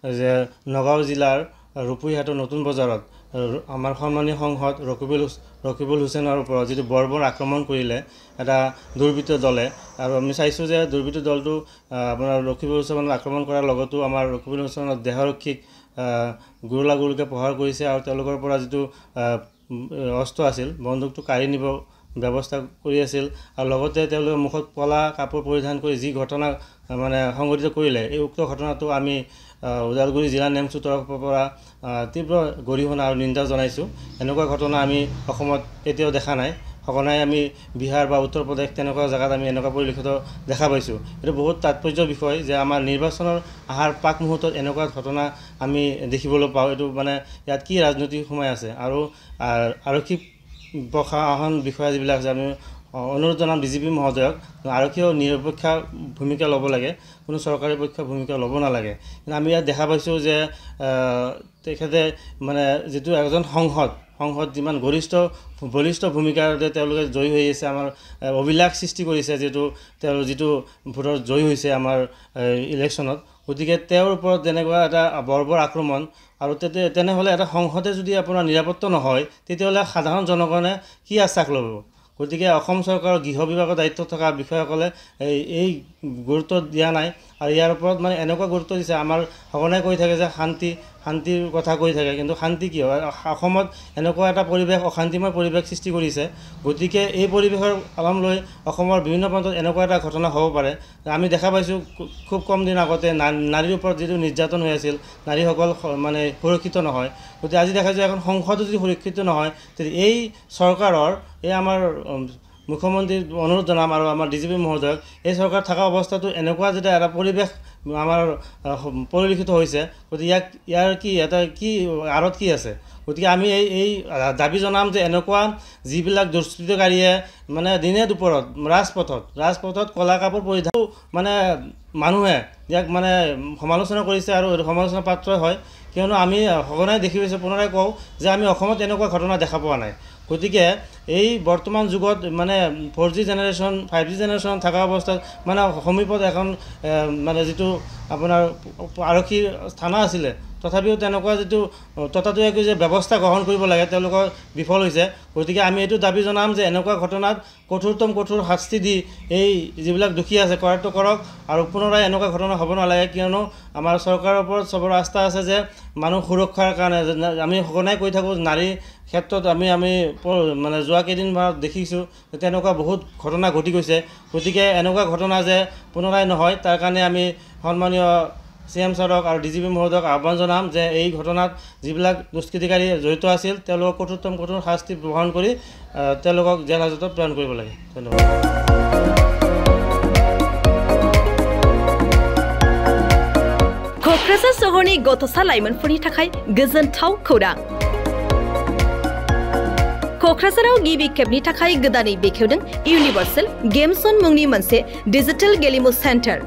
যে নগাঁও জিলাৰ ৰূপহীহাটৰ নতুন বজাৰত আমাৰ সন্মানীয় সংসদ ৰকিবুল হুছেইনৰ ওপৰত যিটো বৰ্বৰ আক্ৰমণ কৰিলে এটা দুৰ্বৃত্ত দলে আৰু আমি চাইছোঁ যে দুৰ্বৃত্ত দলটো আপোনাৰ ৰকিবুল হুছেইনক আক্ৰমণ কৰাৰ লগতো আমাৰ ৰকিবুল হুছেইনৰ দেহৰক্ষীক গুৰুলাগুৰুকৈ প্ৰহাৰ কৰিছে আৰু তেওঁলোকৰ পৰা যিটো অস্ত্ৰ আছিল বন্দুকটো কাঢ়ি নিব ব্যৱস্থা কৰি আছিল আৰু লগতে তেওঁলোকে মুখত কলা কাপোৰ পৰিধান কৰি যি ঘটনা মানে সংঘটিত কৰিলে এই উক্ত ঘটনাটো আমি ওদালগুৰি জিলা নেমচুৰ তৰফৰ পৰা তীব্ৰ গৰিহণা আৰু নিন্দা জনাইছোঁ। এনেকুৱা ঘটনা আমি অসমত কেতিয়াও দেখা নাই। সঘনাই আমি বিহাৰ বা উত্তৰ প্ৰদেশ তেনেকুৱা জেগাত আমি এনেকুৱা পৰিলক্ষিত দেখা পাইছোঁ। এইটো বহুত তাৎপৰ্যৰ বিষয় যে আমাৰ নিৰ্বাচনৰ আহাৰ পাক মুহূৰ্তত এনেকুৱা ঘটনা আমি দেখিবলৈ পাওঁ। এইটো মানে ইয়াত কি ৰাজনৈতিক সোমাই আছে আৰু আৰক্ষী প্ৰশাসন বিষয়া যিবিলাক আছে আমি অনুৰোধ জনাম ডিজিপি মহোদয়ক আৰক্ষীয়েও নিৰপেক্ষ ভূমিকা ল'ব লাগে, কোনো চৰকাৰী পক্ষৰ ভূমিকা ল'ব নালাগে। কিন্তু আমি ইয়াত দেখা পাইছোঁ যে তেখেতে মানে যিটো এজন সংসদ যিমান বলিষ্ঠ ভূমিকাৰে তেওঁলোকে জয়ী হৈ আছে, আমাৰ অভিলাষ সৃষ্টি কৰিছে যিটো ভোটত জয়ী হৈছে আমাৰ ইলেকশ্যনত। গতিকে তেওঁৰ ওপৰত যেনেকুৱা এটা বৰ্বৰ আক্ৰমণ আৰু তেনেহ'লে এটা সংসদে যদি আপোনাৰ নিৰাপত্তা নহয় তেতিয়াহ'লে সাধাৰণ জনগণে কি আশ্বাস ল'ব? গতিকে অসম চৰকাৰৰ গৃহ বিভাগৰ দায়িত্বত থকা বিষয়াসকলে এই গুৰুত্ব দিয়া নাই আৰু ইয়াৰ ওপৰত মানে এনেকুৱা গুৰুত্ব দিছে। আমাৰ সঘনাই কৈ থাকে যে শান্তিৰ কথা কৈ থাকে, কিন্তু শান্তি কি হয়? অসমত এনেকুৱা এটা পৰিৱেশ অশান্তিময় পৰিৱেশ সৃষ্টি কৰিছে। গতিকে এই পৰিৱেশৰ আলম লৈ অসমৰ বিভিন্ন প্ৰান্তত এনেকুৱা এটা ঘটনা হ'ব পাৰে। আমি দেখা পাইছোঁ খুব কম দিন আগতে নাৰীৰ ওপৰত যিটো নিৰ্যাতন হৈ আছিল, নাৰীসকল মানে সুৰক্ষিত নহয়। গতিকে আজি দেখা যায় এখন সংসদো যদি সুৰক্ষিত নহয় তেতিয়া এই চৰকাৰৰ এই আমাৰ মুখ্যমন্ত্ৰীৰ অনুৰোধ জনাম আৰু আমাৰ ডিজিপি মহোদয়ক এই চৰকাৰ থকা অৱস্থাটো এনেকুৱা যেতিয়া এটা পৰিৱেশ আমাৰ পৰিলক্ষিত হৈছে। গতিকে ইয়াৰ কি আঁৰত কি আছে? গতিকে আমি এই দাবী জনাম যে এনেকুৱা যিবিলাক দুষ্কৃতকাৰীয়ে মানে দিনে দুপৰত ৰাজপথত কলা কাপোৰ পৰিধান মানে মানুহে ইয়াক মানে সমালোচনা কৰিছে আৰু সমালোচনাৰ পাত্ৰ হয়। কিয়নো আমি সঘনাই দেখি পাইছোঁ, পুনৰাই কওঁ যে আমি অসমত এনেকুৱা ঘটনা দেখা পোৱা নাই। গতিকে এই বৰ্তমান যুগত মানে 4G জেনেৰেশ্যন 5G জেনেৰেশ্যন থকা অৱস্থাত মানে সমীপত এখন মানে যিটো আপোনাৰ আৰক্ষীৰ থানা আছিলে, তথাপিও তেনেকুৱা যিটো ততাতৈয়াকৈ যে ব্যৱস্থা গ্ৰহণ কৰিব লাগে তেওঁলোকৰ বিফল হৈছে। গতিকে আমি এইটো দাবী জনাম যে এনেকুৱা ঘটনাত কঠোৰ শাস্তি দি এই যিবিলাক দোষী আছে কৰাটো কৰক আৰু পুনৰাই এনেকুৱা ঘটনা হ'ব নালাগে। কিয়নো আমাৰ চৰকাৰৰ ওপৰত চবৰ আস্থা আছে যে মানুহ সুৰক্ষাৰ কাৰণে আমি সঘনাই কৈ থাকোঁ। নাৰীৰ ক্ষেত্ৰত আমি মানে যোৱা কেইদিনমানত দেখিছোঁ তেনেকুৱা বহুত ঘটনা ঘটি গৈছে। গতিকে এনেকুৱা ঘটনা যে পুনৰাই নহয় তাৰ কাৰণে আমি সন্মানীয় CM ছাৰক আৰু ডিজিপি মহোদয়ক আহ্বান জনাম যে এই ঘটনাত যিবিলাক দুষ্কৃতিকাৰী জড়িত আছিল তেওঁলোকক কঠোৰ শাস্তি গ্ৰহণ কৰি তেওঁলোকক জেল হাজতত প্ৰেৰণ কৰিব লাগে। ধন্যবাদ। क'क्राझार सहरनि गथ'सा लाइमोनफोरनि थाखाय गोजोनथाव खौरां। क'क्राझाराव गिबि खेबनि थाखाय गोदानै बेखेवदों इउनिभार्सेल गेम्स जन मुंनि मोनसे डिजिटेल गेलेमु सेन्टार।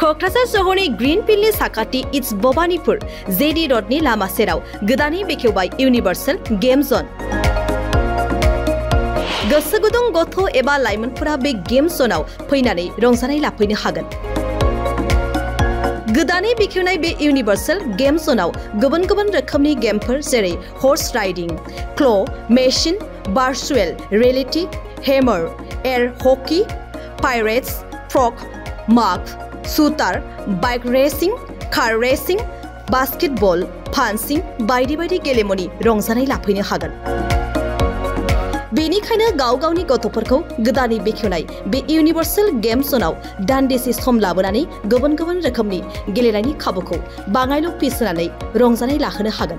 क'क्राझार सहरनि ग्रीनफील्डनि साखाथि इट्स भबानीपुर जेडी रडनि लामा सेराव गोदानै बेखेवबाय इउनिभार्सेल गेम्स जन। गोसो गुदुं गथ' एबा लाइमोनफोरा बे गेम्स जनाव फैनानै रंजानाय लाफैनो हागोन। गोदानै बेखेवनाय बे इउनिभार्सेल गेम्स जनाव गुबुन रोखोमनि गेमफोर जेरै horse riding, claw' machine, virtual reality, hammer, air hockey, pirates, frog, माग, shooter, bike racing, car racing, basketball, fencing बायदि गेलेमुनि रंजानाय लाफैनो हागोन। बेनिखायनो गावनि गथ'फोरखौ गोदानै बेखेवनाय बे इउनिभार्सेल गेम्स जनाव दान्दिसे सम लाबोनानै गुबुन रोखोमनि गेलेनायनि खाबुखौ बाङायल' फिस होनानै रंजानाय लाहोनो हागोन।